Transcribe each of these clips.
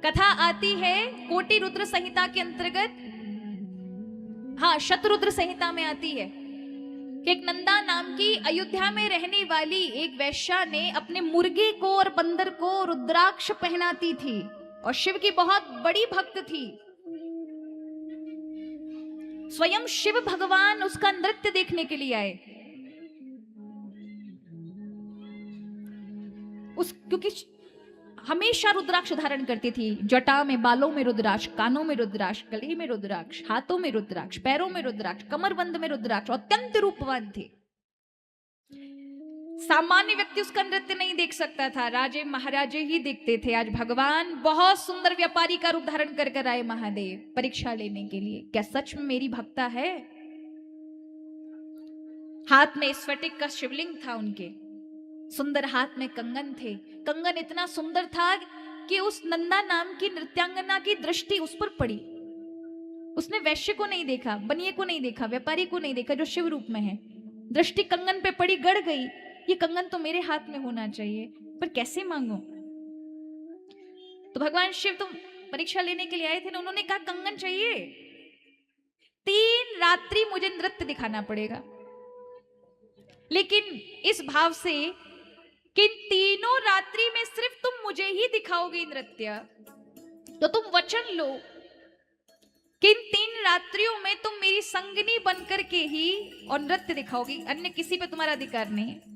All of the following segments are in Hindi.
कथा आती है कोटि रुद्र संहिता के अंतर्गत, हाँ शतरुद्र संहिता में आती है कि एक नंदा नाम की अयोध्या में रहने वाली एक वैश्या ने अपने मुर्गे को और बंदर को रुद्राक्ष पहनाती थी और शिव की बहुत बड़ी भक्त थी। स्वयं शिव भगवान उसका नृत्य देखने के लिए आए। क्योंकि हमेशा रुद्राक्ष धारण करती थी, जटा में, बालों में रुद्राक्ष, कानों में रुद्राक्ष, गले में रुद्राक्ष, हाथों में रुद्राक्ष, पैरों में रुद्राक्ष, कमरबंद में रुद्राक्ष, अत्यंत रूपवान थे। सामान्य व्यक्ति उसका नृत्य नहीं देख सकता था, राजे महाराजे ही देखते थे। आज भगवान बहुत सुंदर व्यापारी का रूप धारण कर कर आए महादेव परीक्षा लेने के लिए, क्या सच में मेरी भक्ता है? हाथ में स्फटिक का शिवलिंग था उनके, सुंदर हाथ में कंगन थे। कंगन इतना सुंदर था कि उस नंदा नाम की नृत्यांगना की दृष्टि उस पर पड़ी। उसने वैश्य को नहीं देखा, बनिए को नहीं देखा, व्यापारी को नहीं देखा जो शिव रूप में है। दृष्टि कंगन पे पड़ी, गड़ गई, ये कंगन तो मेरे हाथ में होना चाहिए, पर कैसे मांगू? तो भगवान शिव तो परीक्षा लेने के लिए आए थे ना, उन्होंने कहा कंगन चाहिए, 3 रात्रि मुझे नृत्य दिखाना पड़ेगा, लेकिन इस भाव से कि 3 रात्रि में सिर्फ तुम मुझे ही दिखाओगे नृत्य, तो तुम वचन लो कि इन 3 रात्रियों में तुम मेरी संगनी बनकर के ही और नृत्य दिखाओगी, अन्य किसी पे तुम्हारा अधिकार नहीं है।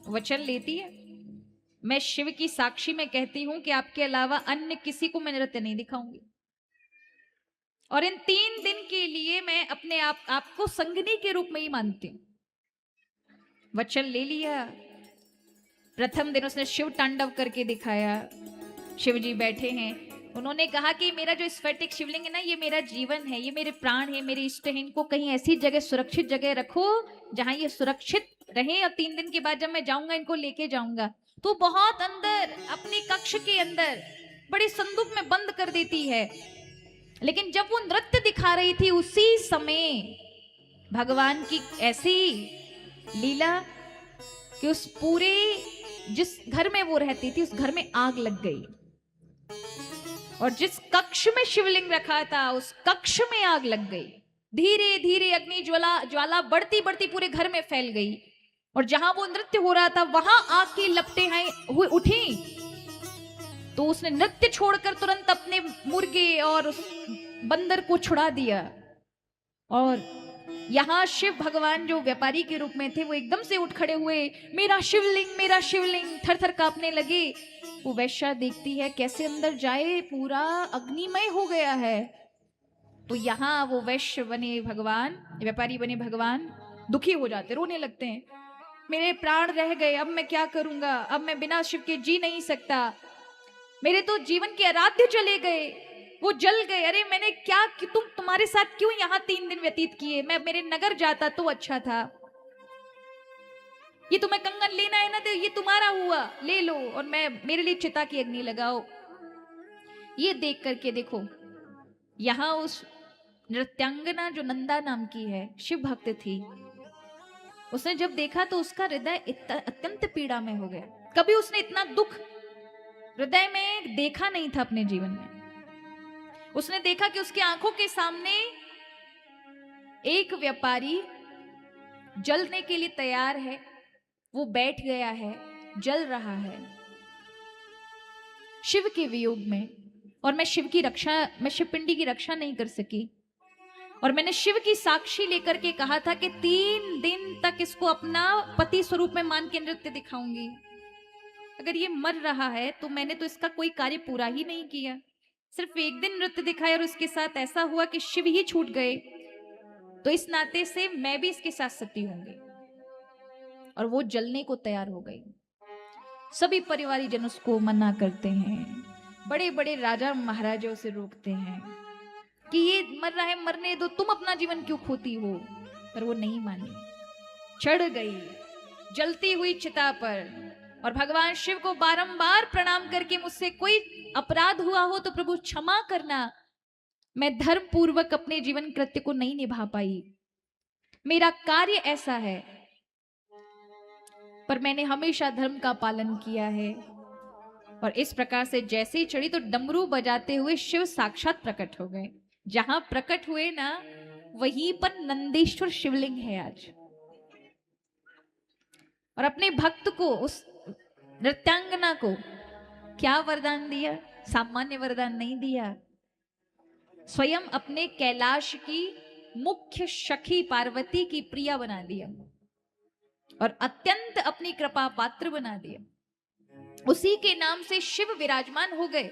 वचन लेती है, मैं शिव की साक्षी में कहती हूं कि आपके अलावा अन्य किसी को मैं नृत्य नहीं दिखाऊंगी, और इन 3 दिन के लिए मैं अपने आपको संगनी के रूप में ही मानती हूं। वचन ले लिया। प्रथम दिन उसने शिव तांडव करके दिखाया। शिव जी बैठे हैं, उन्होंने कहा कि मेरा जो स्फटिक शिवलिंग है ना, ये मेरा जीवन है, ये मेरे प्राण है, मेरे इष्ट हैं, इनको कहीं ऐसी जगह, सुरक्षित जगह रखो जहां ये सुरक्षित रहे, और 3 दिन के बाद जब मैं जाऊंगा इनको लेके जाऊंगा। तो बहुत अंदर अपने कक्ष के अंदर बड़े संदूक में बंद कर देती है। लेकिन जब वो नृत्य दिखा रही थी, उसी समय भगवान की ऐसी लीला कि उस पूरे जिस घर में वो रहती थी उस घर में आग लग गई, और जिस कक्ष में शिवलिंग रखा था उस कक्ष में आग लग गई। धीरे धीरे अग्नि ज्वाला बढ़ती बढ़ती पूरे घर में फैल गई, और जहां वो नृत्य हो रहा था वहां आग की लपटें उठी। तो उसने नृत्य छोड़कर तुरंत अपने मुर्गे और उस बंदर को छुड़ा दिया, और यहां शिव भगवान जो व्यापारी के रूप में थे वो एकदम से उठ खड़े हुए, मेरा शिवलिंग, मेरा शिवलिंग, थर थर कांपने लगे। वो वैश्या देखती है कैसे अंदर जाए, पूरा अग्निमय हो गया है। तो यहां वो वैश्य बने भगवान, व्यापारी बने भगवान, दुखी हो जाते, रोने लगते हैं, मेरे प्राण रह गए, अब मैं क्या करूंगा, अब मैं बिना शिव के जी नहीं सकता, मेरे तो जीवन के आराध्य चले गए, वो जल गए, अरे मैंने क्या कि तुम्हारे साथ क्यों यहाँ 3 दिन व्यतीत किए, मैं मेरे नगर जाता तो अच्छा था, ये तुम्हें कंगन लेना है ना, तो ये तुम्हारा हुआ, ले लो, और मैं मेरे लिए चिता की अग्नि लगाओ। ये देख करके देखो, यहां उस नृत्यांगना जो नंदा नाम की है, शिव भक्त थी, उसने जब देखा तो उसका हृदय अत्यंत पीड़ा में हो गया। कभी उसने इतना दुख हृदय में देखा नहीं था अपने जीवन में। उसने देखा कि उसकी आंखों के सामने एक व्यापारी जलने के लिए तैयार है, वो बैठ गया है, जल रहा है शिव के वियोग में, और मैं शिव पिंडी की रक्षा नहीं कर सकी, और मैंने शिव की साक्षी लेकर के कहा था कि 3 दिन तक इसको अपना पति स्वरूप में मान के नृत्य दिखाऊंगी। अगर ये मर रहा है तो मैंने तो इसका कोई कार्य पूरा ही नहीं किया, सिर्फ 1 दिन नृत्य दिखाया और उसके साथ ऐसा हुआ कि शिव ही छूट गए, तो इस नाते से मैं भी इसके साथ सती होंगी। और वो जलने को तैयार हो गई। सभी परिवारी जन उसको मना करते हैं, बड़े बड़े राजा महाराजाओं से रोकते हैं कि ये मर रहा है, मरने दो, तुम अपना जीवन क्यों खोती हो, पर वो नहीं मानी, चढ़ गई जलती हुई चिता पर, और भगवान शिव को बारंबार प्रणाम करके, मुझसे कोई अपराध हुआ हो तो प्रभु क्षमा करना, मैं धर्म पूर्वक अपने जीवन कृत्य को नहीं निभा पाई, मेरा कार्य ऐसा है, पर मैंने हमेशा धर्म का पालन किया है, और इस प्रकार से जैसे ही चढ़ी तो डमरू बजाते हुए शिव साक्षात प्रकट हो गए। जहां प्रकट हुए ना, वहीं पर नंदीश्वर शिवलिंग है आज। और अपने भक्त को, उस नृत्यांगना को क्या वरदान दिया? सामान्य वरदान नहीं दिया, स्वयं अपने कैलाश की मुख्य सखी पार्वती की प्रिया बना दिया और अत्यंत अपनी कृपा पात्र बना दिया। उसी के नाम से शिव विराजमान हो गए,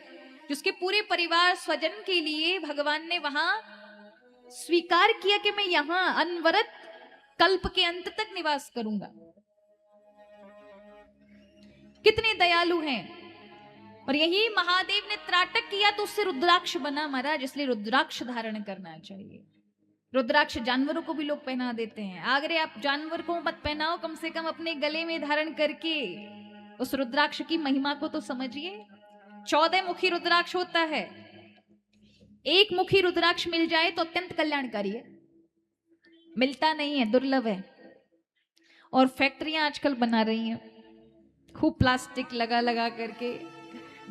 जिसके पूरे परिवार स्वजन के लिए भगवान ने वहां स्वीकार किया कि मैं यहां अनवरत कल्प के अंत तक निवास करूंगा। कितने दयालु हैं। और यही महादेव ने त्राटक किया तो उससे रुद्राक्ष बना महाराज, इसलिए रुद्राक्ष धारण करना चाहिए। रुद्राक्ष जानवरों को भी लोग पहना देते हैं। अगर आप जानवर को मत पहनाओ, कम से कम अपने गले में धारण करके उस रुद्राक्ष की महिमा को तो समझिए। 14 मुखी रुद्राक्ष होता है। एक मुखी रुद्राक्ष मिल जाए तो अत्यंत कल्याणकारी है, मिलता नहीं है, दुर्लभ है। और फैक्ट्रियां आजकल बना रही हैं, खूब प्लास्टिक लगा लगा करके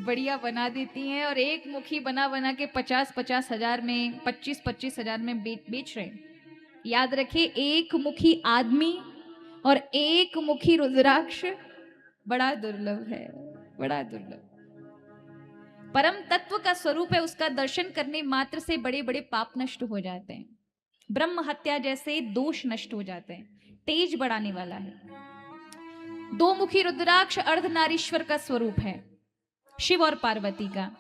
बढ़िया बना देती हैं और एक मुखी बना बना के 50-50 हजार में, 25-25 हजार में बेच रहे हैं। याद रखिए, एक मुखी आदमी और एक मुखी रुद्राक्ष बड़ा दुर्लभ है, बड़ा दुर्लभ। परम तत्व का स्वरूप है, उसका दर्शन करने मात्र से बड़े बड़े पाप नष्ट हो जाते हैं, ब्रह्म हत्या जैसे दोष नष्ट हो जाते हैं। तेज बढ़ाने वाला है। 2 मुखी रुद्राक्ष अर्धनारीश्वर का स्वरूप है, शिव और पार्वती का।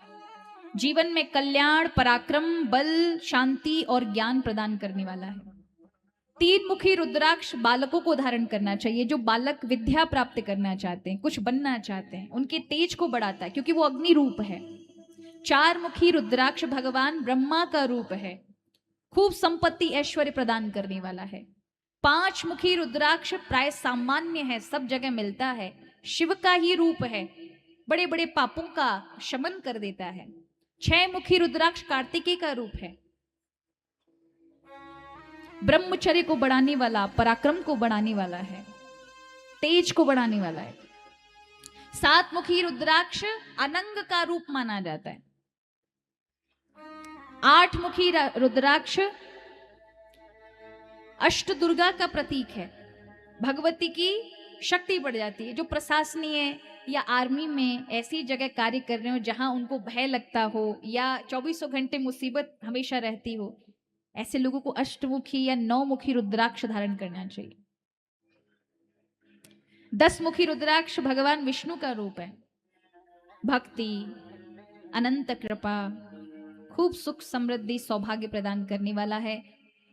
जीवन में कल्याण, पराक्रम, बल, शांति और ज्ञान प्रदान करने वाला है। 3 मुखी रुद्राक्ष बालकों को धारण करना चाहिए। जो बालक विद्या प्राप्त करना चाहते हैं, कुछ बनना चाहते हैं, उनके तेज को बढ़ाता है, क्योंकि वो अग्नि रूप है। 4 मुखी रुद्राक्ष भगवान ब्रह्मा का रूप है, खूब संपत्ति ऐश्वर्य प्रदान करने वाला है। 5 मुखी रुद्राक्ष प्राय सामान्य है, सब जगह मिलता है, शिव का ही रूप है, बड़े बड़े पापों का शमन कर देता है। 6 मुखी रुद्राक्ष कार्तिकेय का रूप है, ब्रह्मचर्य को बढ़ाने वाला, पराक्रम को बढ़ाने वाला है, तेज को बढ़ाने वाला है। 7 मुखी रुद्राक्ष अनंग का रूप माना जाता है। 8 मुखी रुद्राक्ष अष्ट दुर्गा का प्रतीक है, भगवती की शक्ति बढ़ जाती है। जो प्रशासनीय या आर्मी में ऐसी जगह कार्य कर रहे हो जहां उनको भय लगता हो या 24 घंटे मुसीबत हमेशा रहती हो, ऐसे लोगों को अष्टमुखी या 9 मुखी रुद्राक्ष धारण करना चाहिए। 10 मुखी रुद्राक्ष भगवान विष्णु का रूप है, भक्ति, अनंत कृपा, खूब सुख समृद्धि सौभाग्य प्रदान करने वाला है।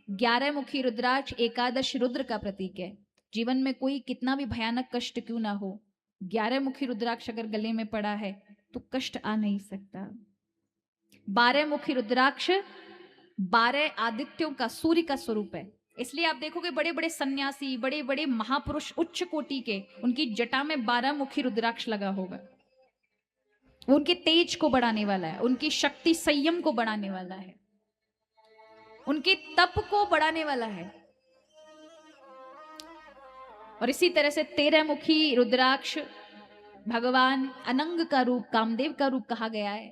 11 मुखी रुद्राक्ष एकादश रुद्र का प्रतीक है। जीवन में कोई कितना भी भयानक कष्ट क्यों ना हो, 11 मुखी रुद्राक्ष अगर गले में पड़ा है तो कष्ट आ नहीं सकता। 12 मुखी रुद्राक्ष 12 आदित्यों का, सूर्य का स्वरूप है। इसलिए आप देखोगे बड़े बड़े सन्यासी, बड़े बड़े महापुरुष उच्च कोटि के, उनकी जटा में 12 मुखी रुद्राक्ष लगा होगा। वो उनके तेज को बढ़ाने वाला है, उनकी शक्ति संयम को बढ़ाने वाला है, उनके तप को बढ़ाने वाला है। और इसी तरह से 13 मुखी रुद्राक्ष भगवान अनंग का रूप, कामदेव का रूप कहा गया है,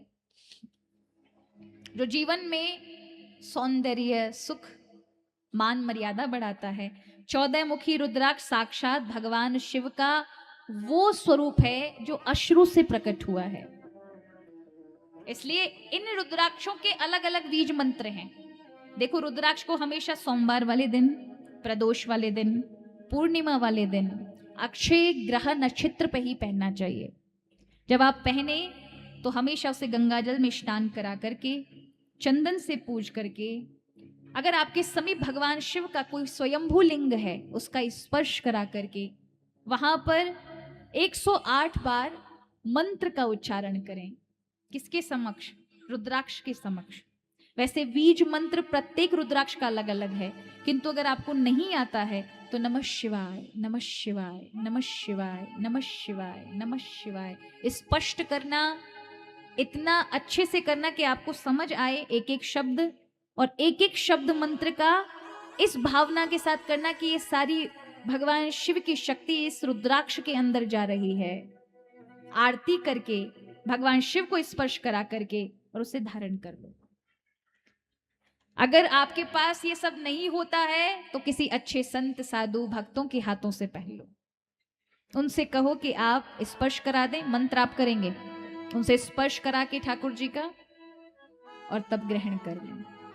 जो जीवन में सौंदर्य, सुख, मान मर्यादा बढ़ाता है। 14 मुखी रुद्राक्ष साक्षात भगवान शिव का वो स्वरूप है जो अश्रु से प्रकट हुआ है। इसलिए इन रुद्राक्षों के अलग अलग बीज मंत्र हैं। देखो, रुद्राक्ष को हमेशा सोमवार वाले दिन, प्रदोष वाले दिन, पूर्णिमा वाले दिन, अक्षय ग्रह नक्षत्र पे ही पहनना चाहिए। जब आप पहने तो हमेशा उसे गंगाजल में स्नान करा करके, चंदन से पूज करके, अगर आपके समीप भगवान शिव का कोई स्वयंभू लिंग है उसका स्पर्श करा करके वहां पर 108 बार मंत्र का उच्चारण करें। किसके समक्ष? रुद्राक्ष के समक्ष। वैसे बीज मंत्र प्रत्येक रुद्राक्ष का अलग अलग है, किंतु अगर आपको नहीं आता है तो नमः शिवाय, नमः शिवाय, नमः शिवाय, नमः शिवाय, नमः शिवाय स्पष्ट करना, इतना अच्छे से करना कि आपको समझ आए एक एक शब्द, और एक एक शब्द मंत्र का इस भावना के साथ करना कि ये सारी भगवान शिव की शक्ति इस रुद्राक्ष के अंदर जा रही है। आरती करके भगवान शिव को स्पर्श करा करके और उसे धारण कर लो। अगर आपके पास ये सब नहीं होता है तो किसी अच्छे संत साधु भक्तों के हाथों से पहन लो। उनसे कहो कि आप स्पर्श करा दें, मंत्र आप करेंगे, उनसे स्पर्श करा के ठाकुर जी का, और तब ग्रहण कर लें।